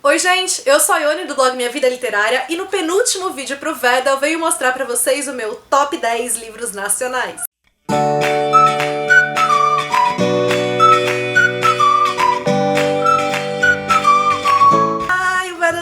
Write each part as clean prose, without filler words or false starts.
Oi gente, eu sou a Ione do blog Minha Vida Literária e no penúltimo vídeo pro Veda eu venho mostrar pra vocês o meu top 10 livros nacionais.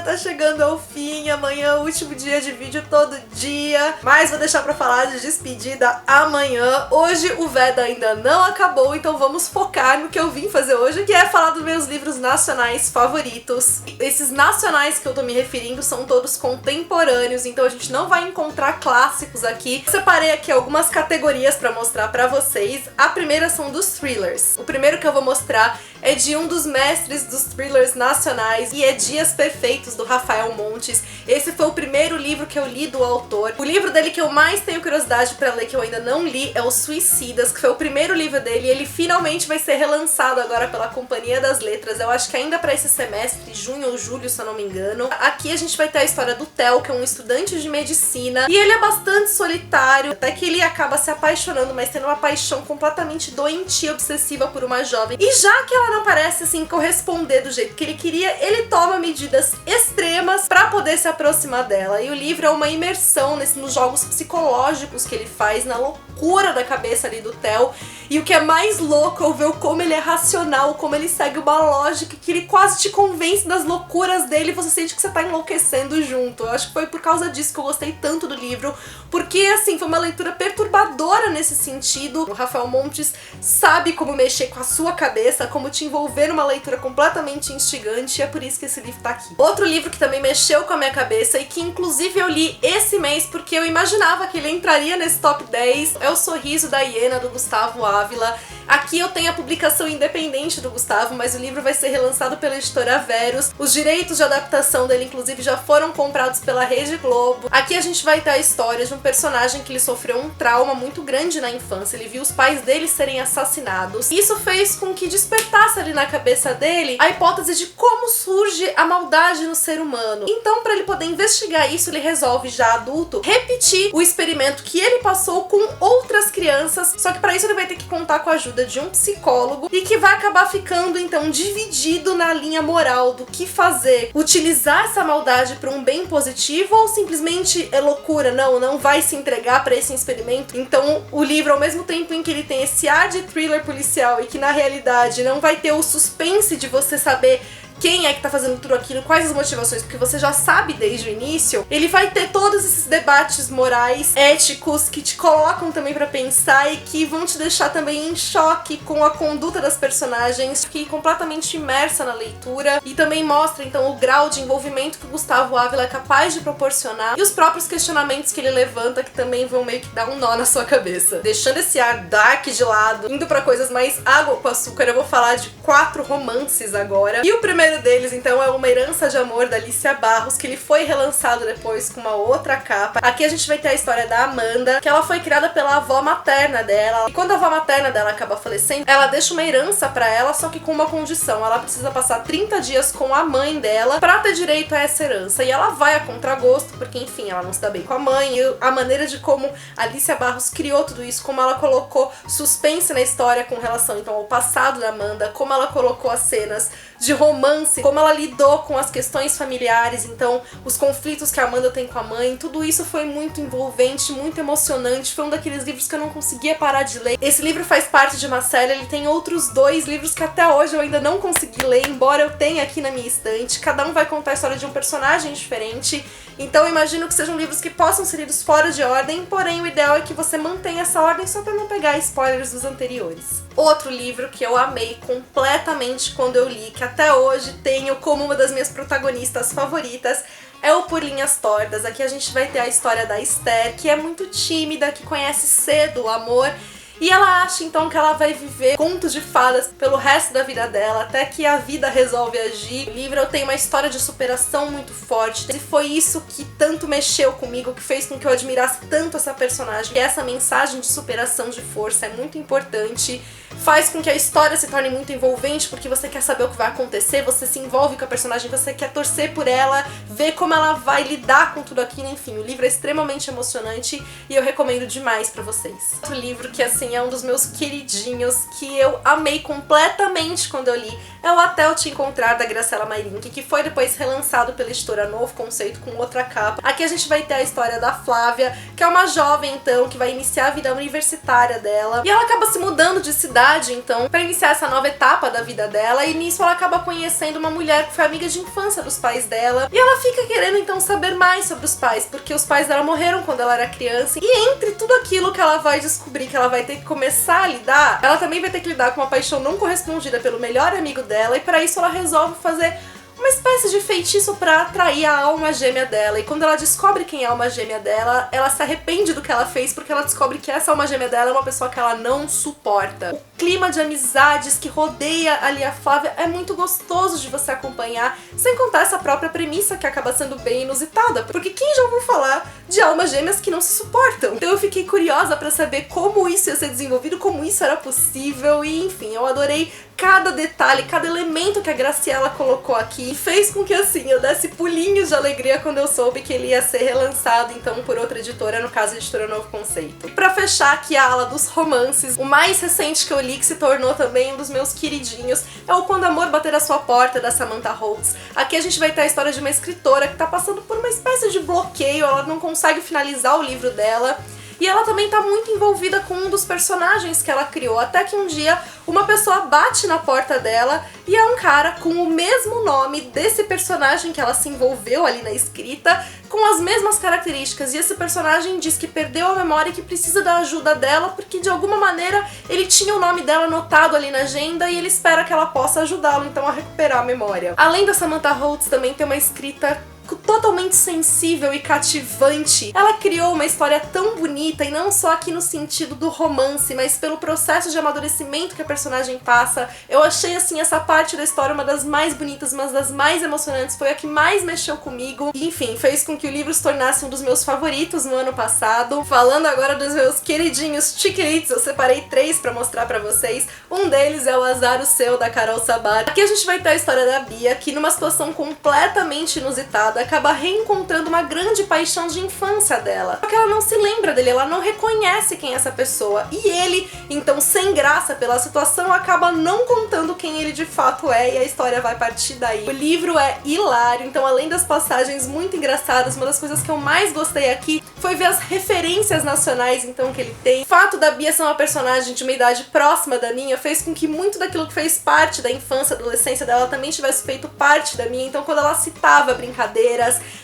Tá chegando ao fim, amanhã é o último dia de vídeo todo dia, mas vou deixar pra falar de despedida amanhã. Hoje o Veda ainda não acabou, então vamos focar no que eu vim fazer hoje, que é falar dos meus livros nacionais favoritos. Esses nacionais que eu tô me referindo são todos contemporâneos, então a gente não vai encontrar clássicos aqui. Separei aqui algumas categorias pra mostrar pra vocês. A primeira são dos thrillers. O primeiro que eu vou mostrar é de um dos mestres dos thrillers nacionais e é Dias Perfeitos, do Rafael Montes. Esse foi o primeiro livro que eu li do autor. O livro dele que eu mais tenho curiosidade pra ler, que eu ainda não li, é Os Suicidas, que foi o primeiro livro dele, e ele finalmente vai ser relançado agora pela Companhia das Letras, eu acho que ainda pra esse semestre, junho ou julho, se eu não me engano. Aqui a gente vai ter a história do Theo, que é um estudante de medicina, e ele é bastante solitário, até que ele acaba se apaixonando, mas tendo uma paixão completamente doentia, obsessiva por uma jovem. E já que ela não parece, assim, corresponder do jeito que ele queria, ele toma medidas extremas pra poder se aproximar dela. E o livro é uma imersão nos jogos psicológicos que ele faz, na loucura da cabeça ali do Theo. E o que é mais louco é ver como ele é racional, como ele segue uma lógica que ele quase te convence das loucuras dele e você sente que você tá enlouquecendo junto. Eu acho que foi por causa disso que eu gostei tanto do livro, porque, assim, foi uma leitura perturbadora nesse sentido. O Rafael Montes sabe como mexer com a sua cabeça, como te envolver numa leitura completamente instigante, e é por isso que esse livro tá aqui. Outro livro que também mexeu com a minha cabeça e que inclusive eu li esse mês porque eu imaginava que ele entraria nesse top 10 é O Sorriso da Hiena, do Gustavo Ávila. Aqui eu tenho a publicação independente do Gustavo, mas o livro vai ser relançado pela editora Verus. Os direitos de adaptação dele, inclusive, já foram comprados pela Rede Globo. Aqui a gente vai ter a história de um personagem que ele sofreu um trauma muito grande na infância. Ele viu os pais dele serem assassinados. Isso fez com que despertasse ali na cabeça dele a hipótese de como surge a maldade no ser humano. Então, para ele poder investigar isso, ele resolve, já adulto, repetir o experimento que ele passou com outras crianças, só que para isso ele vai ter que contar com a ajuda de um psicólogo e que vai acabar ficando, então, dividido na linha moral do que fazer. Utilizar essa maldade para um bem positivo ou simplesmente é loucura, não vai se entregar para esse experimento. Então, o livro, ao mesmo tempo em que ele tem esse ar de thriller policial e que na realidade não vai ter o suspense de você saber quem é que tá fazendo tudo aquilo, quais as motivações, porque você já sabe desde o início, ele vai ter todos esses debates morais, éticos, que te colocam também pra pensar e que vão te deixar também em choque com a conduta das personagens, que completamente imersa na leitura, e também mostra, então, o grau de envolvimento que o Gustavo Ávila é capaz de proporcionar, e os próprios questionamentos que ele levanta, que também vão meio que dar um nó na sua cabeça. Deixando esse ar dark de lado, indo pra coisas mais água com açúcar, eu vou falar de 4 romances agora. E o primeiro deles, então, é Uma Herança de Amor, da Alicia Barros, que ele foi relançado depois com uma outra capa. Aqui a gente vai ter a história da Amanda, que ela foi criada pela avó materna dela, e quando a avó materna dela acaba falecendo, ela deixa uma herança pra ela, só que com uma condição: ela precisa passar 30 dias com a mãe dela pra ter direito a essa herança, e ela vai a contragosto, porque, enfim, ela não se dá bem com a mãe, e a maneira de como a Alicia Barros criou tudo isso, como ela colocou suspense na história com relação, então, ao passado da Amanda, como ela colocou as cenas de romance, como ela lidou com as questões familiares, então os conflitos que a Amanda tem com a mãe, tudo isso foi muito envolvente, muito emocionante. Foi um daqueles livros que eu não conseguia parar de ler. Esse livro faz parte de uma série, ele tem outros 2 livros que até hoje eu ainda não consegui ler, embora eu tenha aqui na minha estante. Cada um vai contar a história de um personagem diferente, então eu imagino que sejam livros que possam ser lidos fora de ordem, porém o ideal é que você mantenha essa ordem só pra não pegar spoilers dos anteriores. Outro livro que eu amei completamente quando eu li, que até hoje tenho como uma das minhas protagonistas favoritas, é o Por Linhas Tortas. Aqui a gente vai ter a história da Esther, que é muito tímida, que conhece cedo o amor, e ela acha então que ela vai viver contos de fadas pelo resto da vida dela, até que a vida resolve agir. O livro tem uma história de superação muito forte, e foi isso que tanto mexeu comigo, que fez com que eu admirasse tanto essa personagem. E essa mensagem de superação, de força, é muito importante. faz com que a história se torne muito envolvente, porque você quer saber o que vai acontecer, você se envolve com a personagem, você quer torcer por ela, ver como ela vai lidar com tudo aquilo, enfim, o livro é extremamente emocionante e eu recomendo demais pra vocês. Outro livro que, assim, é um dos meus queridinhos, que eu amei completamente quando eu li, é o Até Eu Te Encontrar, da Graciela Mayrink, que foi depois relançado pela editora Novo Conceito com outra capa. Aqui a gente vai ter a história da Flávia, que é uma jovem, então, que vai iniciar a vida universitária dela, e ela acaba se mudando de cidade, então, pra iniciar essa nova etapa da vida dela, e nisso ela acaba conhecendo uma mulher que foi amiga de infância dos pais dela, e ela fica querendo, então, saber mais sobre os pais, porque os pais dela morreram quando ela era criança, e entre tudo aquilo que ela vai descobrir, que ela vai ter que começar a lidar, ela também vai ter que lidar com uma paixão não correspondida pelo melhor amigo dela, e para isso ela resolve fazer uma espécie de feitiço pra atrair a alma gêmea dela. E quando ela descobre quem é a alma gêmea dela, ela se arrepende do que ela fez, porque ela descobre que essa alma gêmea dela é uma pessoa que ela não suporta. O clima de amizades que rodeia ali a Flávia é muito gostoso de você acompanhar, sem contar essa própria premissa que acaba sendo bem inusitada, porque quem já ouviu falar de almas gêmeas que não se suportam? Então eu fiquei curiosa pra saber como isso ia ser desenvolvido, como isso era possível, e enfim, eu adorei cada detalhe, cada elemento que a Graciela colocou aqui, e fez com que, assim, eu desse pulinhos de alegria quando eu soube que ele ia ser relançado, então, por outra editora, no caso, a editora Novo Conceito. E pra fechar aqui a ala dos romances, o mais recente que eu li, que se tornou também um dos meus queridinhos, é o Quando Amor Bater à Sua Porta, da Samantha Holtz. Aqui a gente vai ter a história de uma escritora que tá passando por uma espécie de bloqueio, ela não consegue finalizar o livro dela, e ela também tá muito envolvida com um dos personagens que ela criou, até que um dia uma pessoa bate na porta dela e é um cara com o mesmo nome desse personagem que ela se envolveu ali na escrita, com as mesmas características, e esse personagem diz que perdeu a memória e que precisa da ajuda dela porque de alguma maneira ele tinha o nome dela anotado ali na agenda e ele espera que ela possa ajudá-lo então a recuperar a memória. Além da Samantha Holtz, também tem uma escrita totalmente sensível e cativante. Ela criou uma história tão bonita, e não só aqui no sentido do romance, mas pelo processo de amadurecimento que a personagem passa. Eu achei, assim, essa parte da história uma das mais bonitas, uma das mais emocionantes, foi a que mais mexeu comigo, e enfim, fez com que o livro se tornasse um dos meus favoritos no ano passado. Falando agora dos meus queridinhos chiquilitos, eu separei 3 pra mostrar pra vocês. Um deles é o Azar o Seu, da Carol Sabat. Aqui a gente vai ter a história da Bia, que numa situação completamente inusitada, acaba reencontrando uma grande paixão de infância dela. Só que ela não se lembra dele, ela não reconhece quem é essa pessoa. E ele, então, sem graça pela situação, acaba não contando quem ele de fato é, e a história vai partir daí. O livro é hilário, então, além das passagens muito engraçadas, uma das coisas que eu mais gostei aqui foi ver as referências nacionais, então, que ele tem. O fato da Bia ser uma personagem de uma idade próxima da minha fez com que muito daquilo que fez parte da infância, adolescência dela também tivesse feito parte da minha. Então, quando ela citava brincadeiras,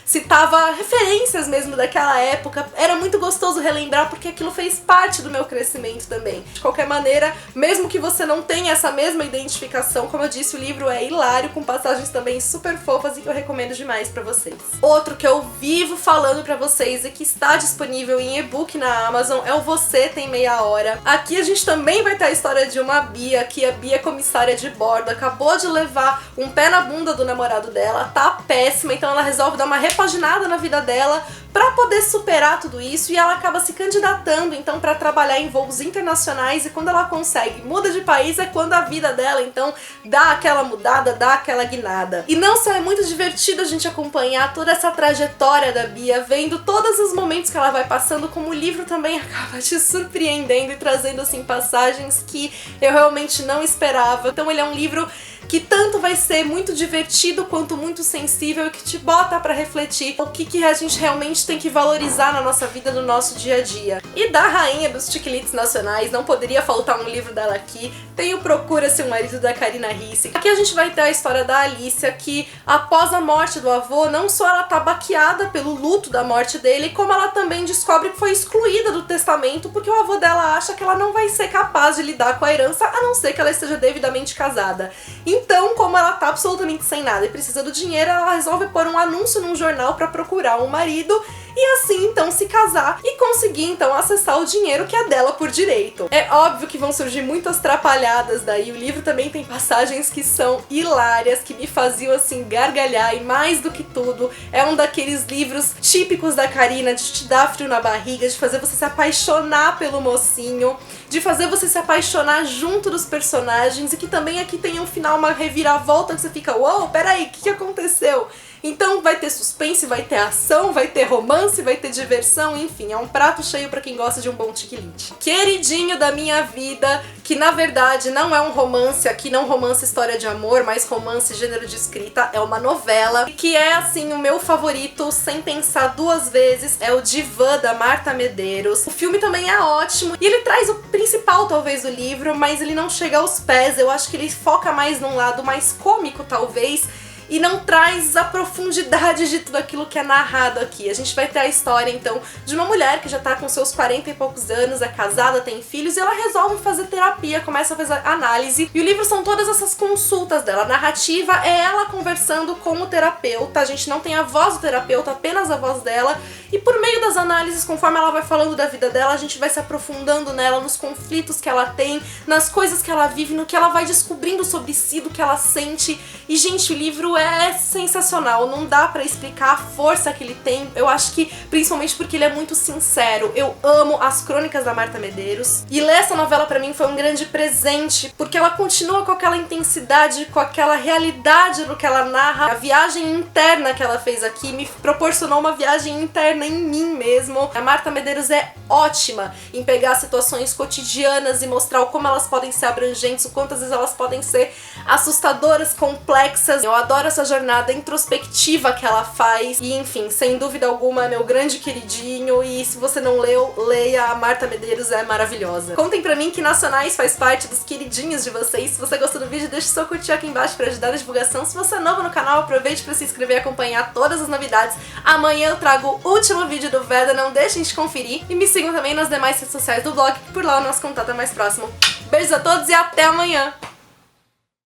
citava referências mesmo daquela época, era muito gostoso relembrar porque aquilo fez parte do meu crescimento também. De qualquer maneira, mesmo que você não tenha essa mesma identificação, como eu disse, o livro é hilário, com passagens também super fofas e que eu recomendo demais pra vocês. Outro que eu vivo falando pra vocês e que está disponível em e-book na Amazon é o Você Tem Meia Hora. Aqui a gente também vai ter a história de uma Bia, que a Bia é comissária de bordo, acabou de levar um pé na bunda do namorado dela, tá péssima, então ela resolve dar uma repaginada na vida dela pra poder superar tudo isso, e ela acaba se candidatando então pra trabalhar em voos internacionais, e quando ela consegue, muda de país, é quando a vida dela então dá aquela mudada, dá aquela guinada. E não só é muito divertido a gente acompanhar toda essa trajetória da Bia, vendo todos os momentos que ela vai passando, como o livro também acaba te surpreendendo e trazendo assim passagens que eu realmente não esperava. Então ele é um livro que tanto vai ser muito divertido quanto muito sensível, e que te bota pra refletir o que a gente realmente tem que valorizar na nossa vida, no nosso dia a dia. E da rainha dos chiquilites nacionais, não poderia faltar um livro dela aqui, tem o Procura-se um Marido, da Karina Risse. Aqui a gente vai ter a história da Alicia, que após a morte do avô, não só ela tá baqueada pelo luto da morte dele, como ela também descobre que foi excluída do testamento porque o avô dela acha que ela não vai ser capaz de lidar com a herança, a não ser que ela esteja devidamente casada. Então, como ela tá absolutamente sem nada e precisa do dinheiro, ela resolve pôr um anúncio num jornal pra procurar um marido e assim então se casar e conseguir então acessar o dinheiro que é dela por direito. É óbvio que vão surgir muitas trapalhadas daí, o livro também tem passagens que são hilárias, que me faziam assim gargalhar, e mais do que tudo, é um daqueles livros típicos da Karina, de te dar frio na barriga, de fazer você se apaixonar pelo mocinho. de fazer você se apaixonar junto dos personagens e que também aqui tem um final, uma reviravolta que você fica, uou, peraí, o que aconteceu? Então vai ter suspense, vai ter ação, vai ter romance, vai ter diversão, enfim, é um prato cheio pra quem gosta de um bom tiquilite. Queridinho da minha vida, que na verdade não é um romance, aqui não romance história de amor, mas romance gênero de escrita, é uma novela, que é assim o meu favorito, sem pensar duas vezes, é o Divã, da Marta Medeiros. O filme também é ótimo, e ele traz o principal talvez do livro, mas ele não chega aos pés, eu acho que ele foca mais num lado mais cômico talvez, e não traz a profundidade de tudo aquilo que é narrado aqui. A gente vai ter a história, então, de uma mulher que já tá com seus 40 e poucos anos, é casada, tem filhos, e ela resolve fazer terapia, começa a fazer análise, e o livro são todas essas consultas dela. A narrativa é ela conversando com o terapeuta, a gente não tem a voz do terapeuta, apenas a voz dela, e por meio das análises, conforme ela vai falando da vida dela, a gente vai se aprofundando nela, nos conflitos que ela tem, nas coisas que ela vive, no que ela vai descobrindo sobre si, do que ela sente. E, gente, o livro é sensacional, não dá pra explicar a força que ele tem. Eu acho que, principalmente porque ele é muito sincero, eu amo as crônicas da Marta Medeiros. E ler essa novela pra mim foi um grande presente, porque ela continua com aquela intensidade, com aquela realidade no que ela narra. A viagem interna que ela fez aqui me proporcionou uma viagem interna em mim mesmo. A Marta Medeiros é ótima em pegar situações cotidianas e mostrar como elas podem ser abrangentes, o quanto às vezes elas podem ser assustadoras, complexas. Eu adoro essa jornada introspectiva que ela faz e, enfim, sem dúvida alguma, é meu grande queridinho, e se você não leu, leia. A Marta Medeiros é maravilhosa. Contem pra mim que Nacionais faz parte dos queridinhos de vocês. Se você gostou do vídeo, deixe seu curtir aqui embaixo pra ajudar na divulgação. Se você é novo no canal, aproveite pra se inscrever e acompanhar todas as novidades. Amanhã eu trago o último vídeo do Veda, não deixem de conferir. E me sigam também nas demais redes sociais do blog, que por lá o nosso contato é mais próximo. Beijos a todos e até amanhã!